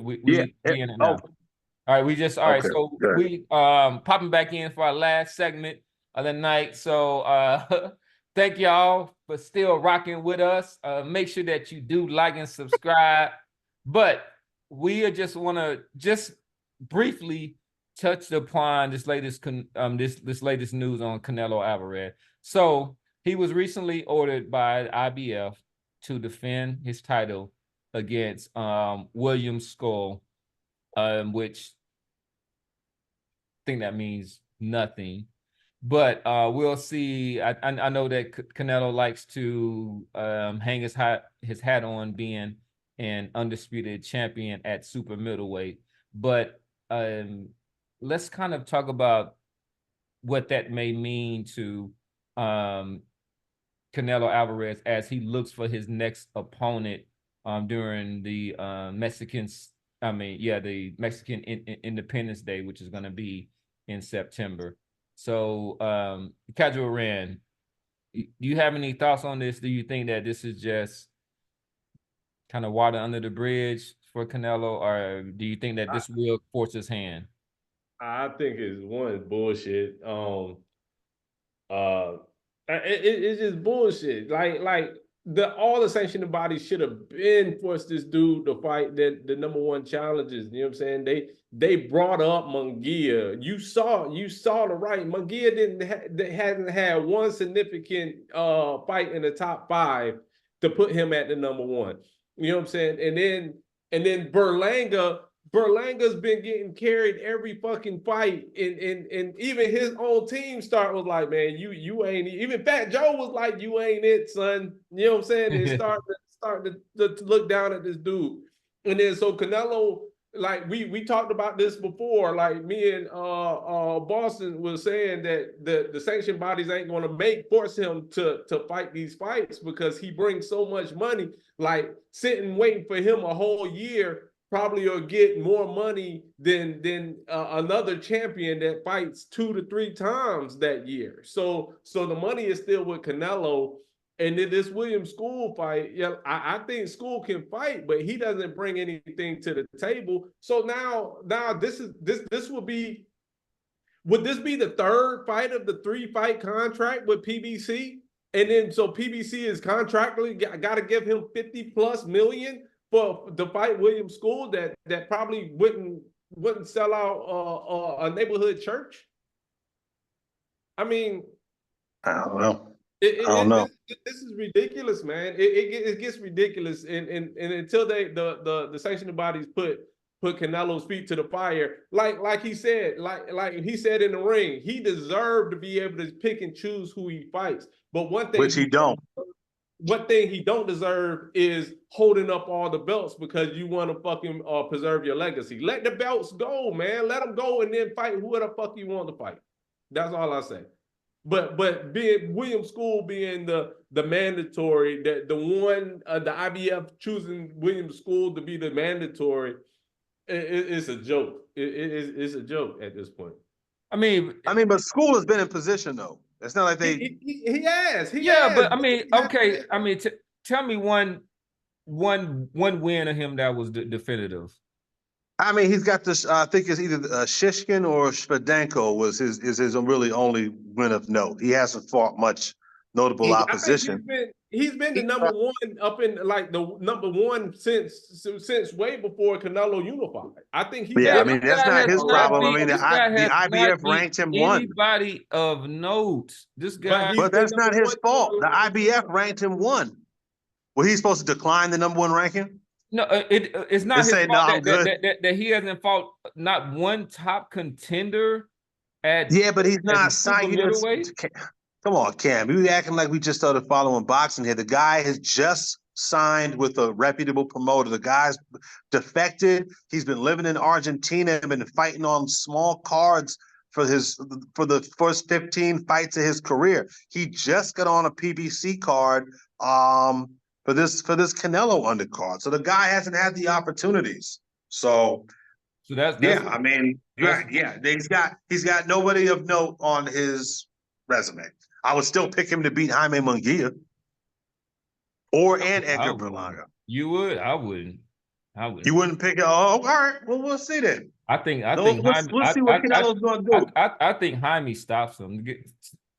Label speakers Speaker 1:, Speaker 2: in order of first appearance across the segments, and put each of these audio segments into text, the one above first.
Speaker 1: We in it now. All right, all right.
Speaker 2: Okay,
Speaker 1: So
Speaker 2: good.
Speaker 1: we popping back in for our last segment of the night. So thank y'all for still rocking with us. Make sure that you do like and subscribe. But we just want to just briefly touch upon this latest this latest news on Canelo Alvarez. So he was recently ordered by IBF to defend his title against William Skull, which I think that means nothing. But we'll see. I know that Canelo likes to hang his hat on being an undisputed champion at super middleweight. But let's kind of talk about what that may mean to Canelo Alvarez as he looks for his next opponent during the the Mexican Independence Day, which is going to be in September. So, Casual Rand, do you have any thoughts on this? Do you think that this is just kind of water under the bridge for Canelo, or do you think that this will force his hand?
Speaker 3: I think it's bullshit. It's just bullshit. Like all the sanctioning bodies should have been forced this dude to fight the number one challenges. You know what I'm saying? They brought up Munguia. You saw the right. Munguia hadn't had one significant fight in the top 5 to put him at the number one. You know what I'm saying? And then Berlanga's been getting carried every fucking fight, and even his own team was like, man, you ain't. Even Fat Joe was like, you ain't it, son. You know what I'm saying? They start to look down at this dude, and then so Canelo, like we talked about this before. Like me and Boston was saying that the sanction bodies ain't going to force him to fight these fights because he brings so much money. Like sitting waiting for him a whole year probably will get more money than another champion that fights 2 to 3 times that year. So the money is still with Canelo. And then this William School fight, yeah, I think School can fight, but he doesn't bring anything to the table. So now this would this be the 3rd fight of the 3-fight contract with PBC? And then so PBC is contractually got to give him 50+ million for the fight William School that probably wouldn't sell out a neighborhood church. I mean,
Speaker 2: I don't know.
Speaker 3: This is ridiculous, man. It gets ridiculous, and until the sanctioning bodies put Canelo's feet to the fire, like he said, like he said in the ring, he deserved to be able to pick and choose who he fights. But one thing
Speaker 2: which he don't.
Speaker 3: One thing he don't deserve is holding up all the belts because you want to fucking preserve your legacy. Let the belts go, man. Let them go and then fight who the fuck you want to fight. That's all I say. But being William School being the mandatory, the IBF choosing William School to be the mandatory, it's a joke. It's a joke at this point.
Speaker 1: I mean,
Speaker 2: but School has been in position though. It's not like they.
Speaker 3: He has.
Speaker 1: But I mean, okay. I mean, tell me one win of him that was definitive.
Speaker 2: I mean, he's got this. I think it's either Shishkin or Shpedenko was his really only win of note. He hasn't fought much notable opposition.
Speaker 3: He's been the number one up in like the number one since way before Canelo unified. I think he's.
Speaker 2: Yeah, I mean that's not his problem. I mean the IBF ranked him one.
Speaker 1: Anybody of note, this guy.
Speaker 2: But that's not his fault. The IBF ranked him one. Was he supposed to decline the number one ranking?
Speaker 1: No, it's not his fault that he hasn't fought not one top contender at.
Speaker 2: Yeah, but he's not signed. Come on, Cam. We acting like we just started following boxing here. The guy has just signed with a reputable promoter. The guy's defected. He's been living in Argentina and been fighting on small cards for the first 15 fights of his career. He just got on a PBC card for this Canelo undercard. So the guy hasn't had the opportunities. So that's I mean, he's got nobody of note on his resume. I would still pick him to beat Jaime Munguia and Edgar Berlanga.
Speaker 1: You would? I wouldn't.
Speaker 2: You wouldn't pick it. Oh, all right. Well, we'll see then.
Speaker 1: I think
Speaker 2: we'll
Speaker 1: Jaime,
Speaker 2: see what Canelo's going to do.
Speaker 1: I think Jaime stops him.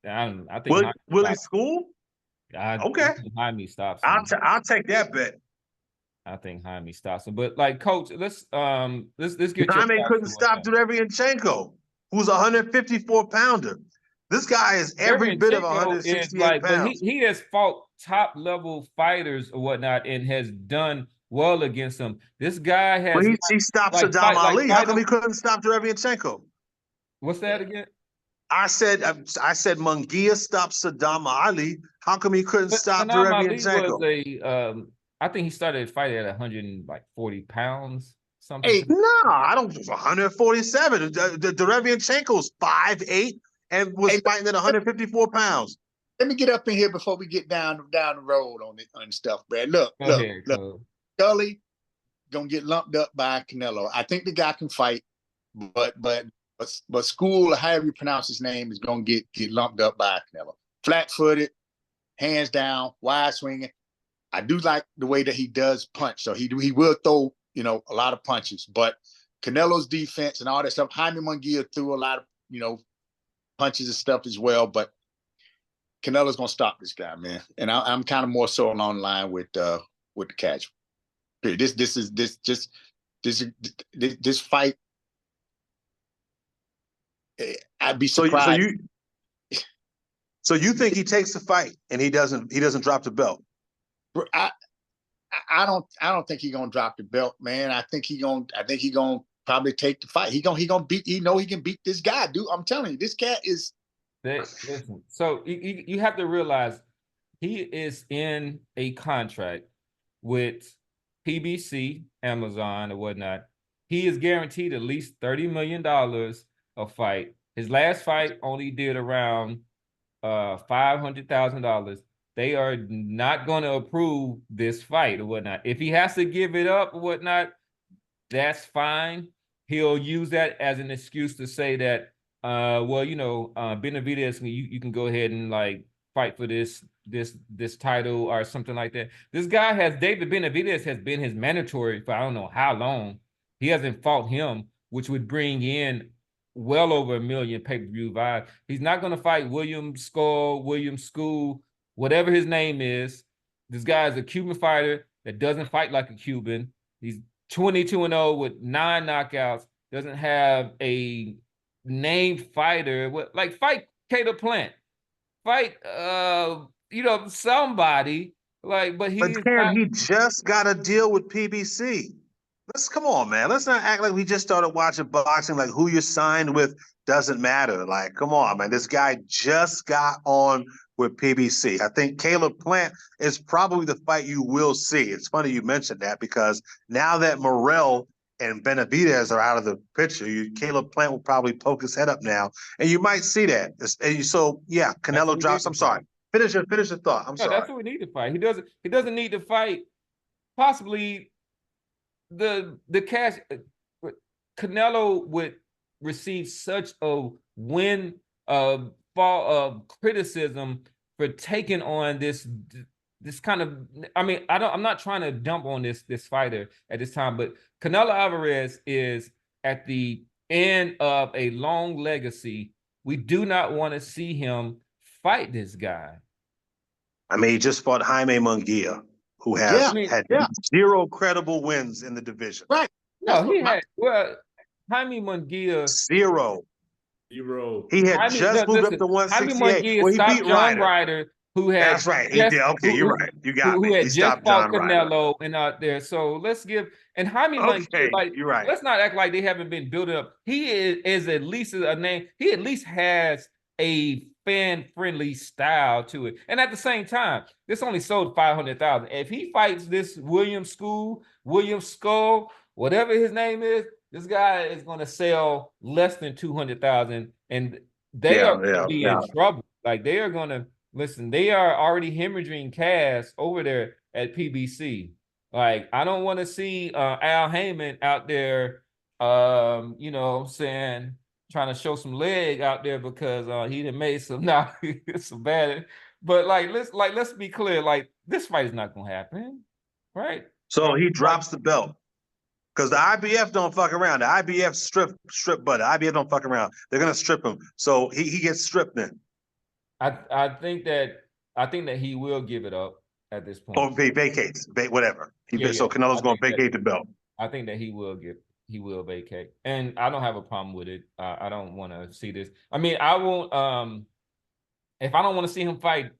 Speaker 1: I think
Speaker 2: will he school? Okay.
Speaker 1: Jaime stops him.
Speaker 2: I'll take that bet.
Speaker 1: I think Jaime stops him. But like, coach, let's get
Speaker 2: Jaime couldn't stop Derevianchenko, who's a 154-pounder. This guy is every bit of 168 pounds.
Speaker 1: But he has fought top level fighters or whatnot and has done well against them. This guy has.
Speaker 2: Well, he stopped Saddam Ali. How come he couldn't stop Derevianchenko?
Speaker 1: What's that again?
Speaker 2: I said Munguia stopped Saddam Ali. How come he couldn't stop Derevianchenko?
Speaker 1: I think he started fighting at 140 pounds. Something.
Speaker 2: Hey, no, I don't. 147. Derevianchenko's 5'8" and was fighting at 154 pounds.
Speaker 4: Let me get up in here before we get down the road on stuff, Brad. Look. Gully gonna get lumped up by Canelo. I think the guy can fight, but School, or however you pronounce his name, is gonna get lumped up by Canelo. Flat-footed, hands down, wide swinging. I do like the way that he does punch, so he will throw a lot of punches. But Canelo's defense and all that stuff. Jaime Munguia threw a lot of punches and stuff as well, but Canelo's gonna stop this guy, man. And I'm kind of more so along the line with the Casual. This fight. I'd be surprised.
Speaker 2: So you think he takes the fight and he doesn't drop the belt?
Speaker 4: I don't think he's gonna drop the belt, man. I think he gonna probably take the fight. He gonna beat. He can beat this guy, dude. I'm telling you, this cat is.
Speaker 1: Listen, so you have to realize he is in a contract with PBC, Amazon, or whatnot. He is guaranteed at least $30 million a fight. His last fight only did around $500,000. They are not going to approve this fight or whatnot. If he has to give it up or whatnot, that's fine. He'll use that as an excuse to say that, Benavidez, you can go ahead and like fight for this title or something like that. This guy David Benavidez has been his mandatory for I don't know how long. He hasn't fought him, which would bring in well over 1 million pay-per-view buys. He's not going to fight William School, whatever his name is. This guy is a Cuban fighter that doesn't fight like a Cuban. He's 22-0 with 9 knockouts. Doesn't have a named fighter. Fight Cater Plant. Fight, somebody. But
Speaker 2: he just got a deal with PBC. Come on, man. Let's not act like we just started watching boxing. Like who you signed with doesn't matter. Like, come on, man. This guy just got on with PBC. I think Caleb Plant is probably the fight you will see. It's funny you mentioned that because now that Morrell and Benavidez are out of the picture, Caleb Plant will probably poke his head up now, and you might see that. Canelo drops. I'm sorry. Finish your thought. I'm sorry.
Speaker 1: That's what we need to fight. He doesn't need to fight. Possibly the cash. Canelo would receive such a wind of criticism for taking on this kind of. I mean, I'm not trying to dump on this fighter at this time, but Canelo Alvarez is at the end of a long legacy. We do not want to see him fight this guy.
Speaker 2: I mean, he just fought Jaime Munguia, who has had 0 credible wins in the division.
Speaker 4: Right.
Speaker 1: No, Jaime Munguia
Speaker 2: 0. He had just moved up to 168.
Speaker 1: Jaime Munguia stopped John Ryder, who had.
Speaker 2: That's right. He did. Okay, you're right. You got me.
Speaker 1: Who had
Speaker 2: he
Speaker 1: just fought Canelo
Speaker 2: Ryder.
Speaker 1: and out there. So let's give Jaime Munguia.
Speaker 2: You're right.
Speaker 1: Let's not act like they haven't been building up. He is at least a name. He at least has a fan-friendly style to it. And at the same time, this only sold 500,000. If he fights this William Skull, whatever his name is, this guy is going to sell less than 200,000, and they are going to be in trouble. Like they are going to listen. They are already hemorrhaging cash over there at PBC. Like I don't want to see Al Heyman out there, saying trying to show some leg out there because he done made some some bad. But let's be clear. Like this fight is not going to happen, right?
Speaker 2: So he drops the belt. Because the IBF don't fuck around. The IBF strip butter. IBF don't fuck around. They're gonna strip him. So he gets stripped then.
Speaker 1: I think that he will give it up at this point.
Speaker 2: Or vacates, whatever. So Canelo's gonna vacate the belt.
Speaker 1: I think that he will vacate. And I don't have a problem with it. I don't want to see this. I mean, I won't if I don't want to see him fight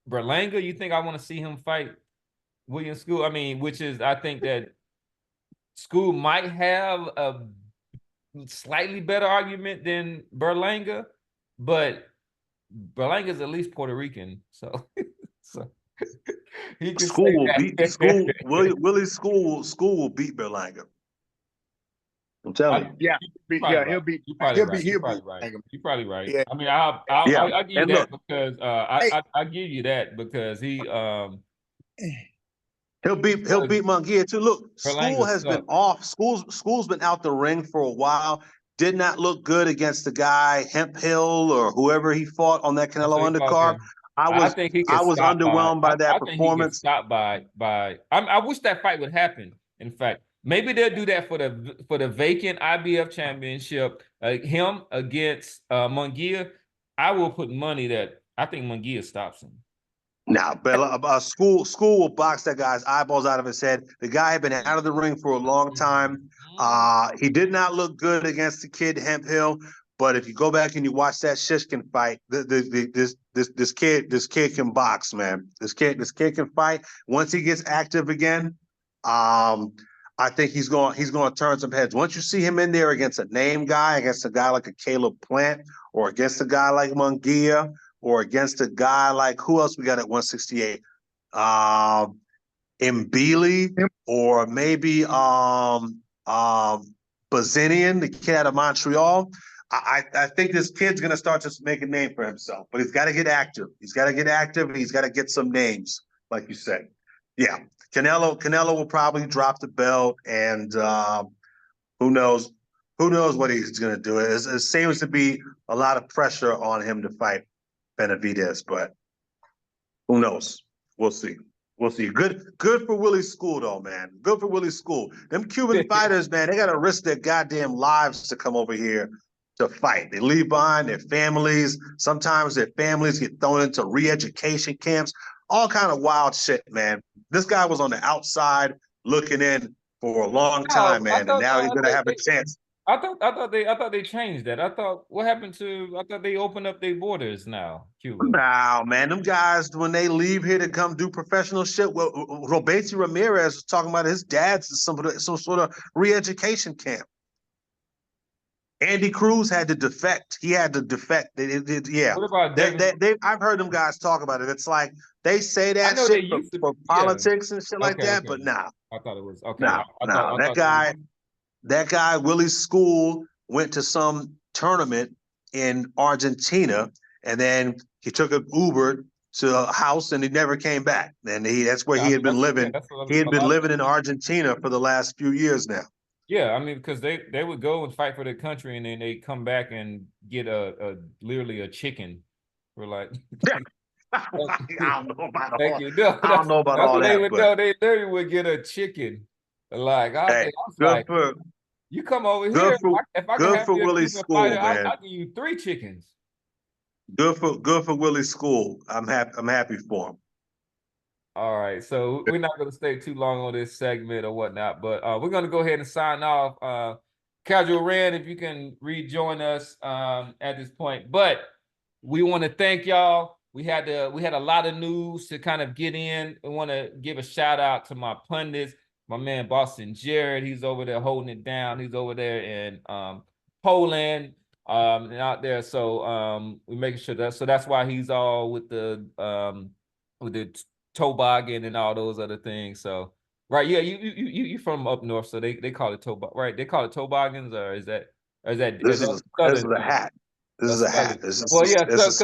Speaker 1: Berlanga, you think I want to see him fight William School? I mean, which is, I think that School might have a slightly better argument than Berlanga, but Berlanga is at least Puerto Rican, so he can
Speaker 2: School will beat School. Willie School will beat Berlanga. I'm telling you.
Speaker 4: Yeah, he'll beat.
Speaker 1: You're probably right. Yeah. I mean, I'll give you that because I give you that because
Speaker 2: he'll beat Munguia too. Look, School has been off. School's been out the ring for a while. Did not look good against the guy Hemp Hill or whoever he fought on that Canelo undercard. I was underwhelmed by that performance.
Speaker 1: I wish that fight would happen. In fact, maybe they'll do that for the vacant IBF championship. Him against Munguia. I will put money that I think Munguia stops him.
Speaker 2: Now, School will box that guy's eyeballs out of his head. The guy had been out of the ring for a long time. He did not look good against the kid Hemp Hill. But if you go back and you watch that Shishkin fight, this kid can box, man. This kid can fight. Once he gets active again, I think he's going to turn some heads. Once you see him in there against a name guy, against a guy like a Caleb Plant, or against a guy like Munguia, or against a guy like who else we got at 168? Mbili, or maybe Bazinian, the kid out of Montreal. I think this kid's gonna start to make a name for himself, but he's got to get active. He's got to get active. He's got to get some names, like you said. Yeah, Canelo will probably drop the belt, and who knows what he's gonna do. It seems to be a lot of pressure on him to fight Benavidez, but who knows? We'll see. We'll see. Good for Willie School, though, man. Good for Willie School. Them Cuban fighters, man, they got to risk their goddamn lives to come over here to fight. They leave behind their families. Sometimes their families get thrown into re-education camps. All kind of wild shit, man. This guy was on the outside looking in for a long time, man, and now he's gonna have a chance.
Speaker 1: I thought they changed that. I thought they opened up their borders now, Cuba.
Speaker 2: No, man, them guys, when they leave here to come do professional shit, well, Robeisy Ramirez was talking about his dad's some sort of re-education camp. Andy Cruz had to defect. He had to defect. Yeah. What about I've heard them guys talk about it. It's like they say that shit for politics and shit like that, but nah.
Speaker 1: I thought it was okay.
Speaker 2: No, that guy, Willie School, went to some tournament in Argentina, and then he took an Uber to a house, and he never came back. And that's where he had been living. He had been living in Argentina for the last few years now.
Speaker 1: Yeah, I mean, because they would go and fight for their country, and then they come back and get literally a chicken for like.
Speaker 2: I don't know about all that. I don't know about all that.
Speaker 1: They literally would get a chicken. Like, you come over here. If I can have you Willie School, man. I'll give you 3 chickens.
Speaker 2: Good for Willie School. I'm happy for him.
Speaker 1: All right, so we're not going to stay too long on this segment or whatnot, but we're going to go ahead and sign off. Casual Rand, if you can rejoin us at this point. But we want to thank y'all. We had a lot of news to kind of get in. I want to give a shout out to my pundits, my man Boston Jared. He's over there holding it down. He's over there in Poland and out there. So we're making sure that's why he's all with the toboggan and all those other things. So right, yeah, you from up north, so they call it toboggan, right? They call it toboggans, or is that
Speaker 2: this is a hat. This is a hat.
Speaker 1: Well, yeah, because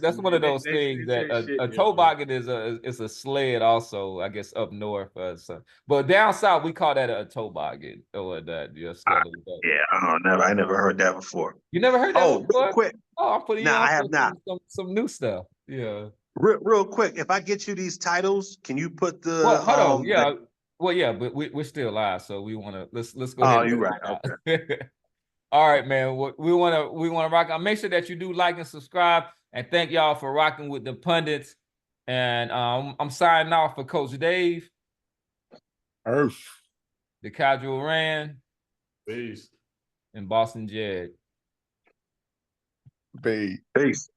Speaker 1: that's one of those things that a toboggan is a sled also, I guess, up north. But down south we call that a toboggan or that.
Speaker 2: Yeah, I never heard that before.
Speaker 1: You never heard that before?
Speaker 2: Real quick.
Speaker 1: Oh, I'm putting you
Speaker 2: I have not.
Speaker 1: Some new stuff. Yeah.
Speaker 2: Real quick, if I get you these titles, can you put the?
Speaker 1: Hold on. Yeah. Well, yeah, but we're still live, so we want to let's go
Speaker 2: Oh,
Speaker 1: ahead.
Speaker 2: you're right. Okay.
Speaker 1: All right, man. We want to rock out. Make sure that you do like and subscribe, and thank y'all for rocking with the pundits. And I'm signing off for Coach Dave,
Speaker 3: Earth,
Speaker 1: the Casual Ran,
Speaker 3: peace,
Speaker 1: and Boston Jed.
Speaker 4: Peace.
Speaker 2: Peace.